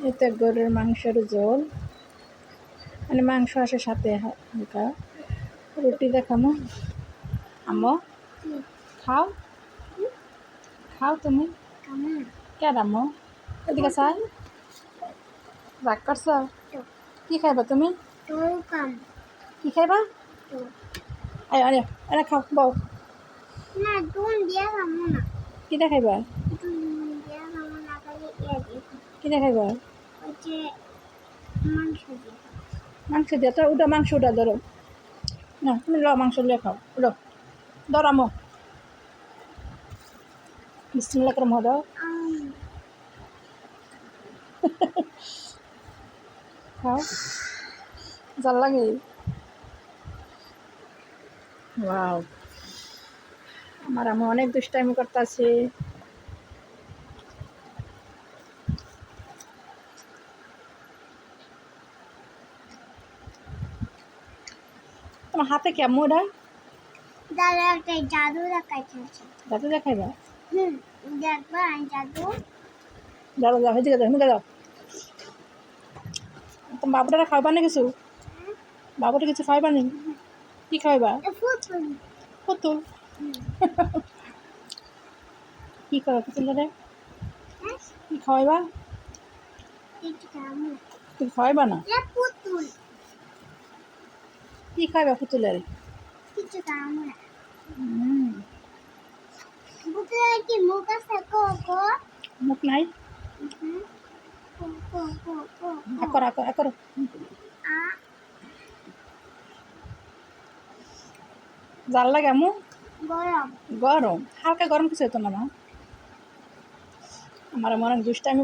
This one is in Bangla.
এতে গরুর মাংসের ঝোল, মানে মাংস আসে সাথে হালকা রুটি দেখামো। আম্মু খাও, খাও তুমি কেন আম্মু? এদিকে স্যার রাগ করছ? কি খাইবা তুমি? কি খাইবা? আয় আরে আরে খাও বউ। কি দেখাইবা? কি দেখাইবা? মাংস দিয়ে তো ওটা মাংস ওটা ধরো না, তুমি ল মাংস লিয়ে খাও উঠো ধরামো। বিসমিল্লাহ করে মজা খাও, জাল লাগে। ওয়াও, আমার আমি অনেক দুষ্টাইমি করতেছি। তোমার হাতে কেমন ওটা? জাদু দেখাইছে। জাদু দেখাইবা? দেখবা জাদু। যাও যাও হেদিকে যাও, হেদিকে যাও। তোমার বাবুটারা খাইবা না কিছু? বাবুটা কিছু খাইবা নি? কি খাইবা? পুতুল। কি খাওয়া পুতুলটা? কি খাওয়াইবা? তুমি খাওয়াইবা না? কি খাইবা পুতুলের? কি মুখ আছে? মুখ নাই? আকর আকর আকর। জাল লাগে আমু? গরম। গরম? হালকা গরম কিছু হতো না মা। আমার মনে দুষ্টামি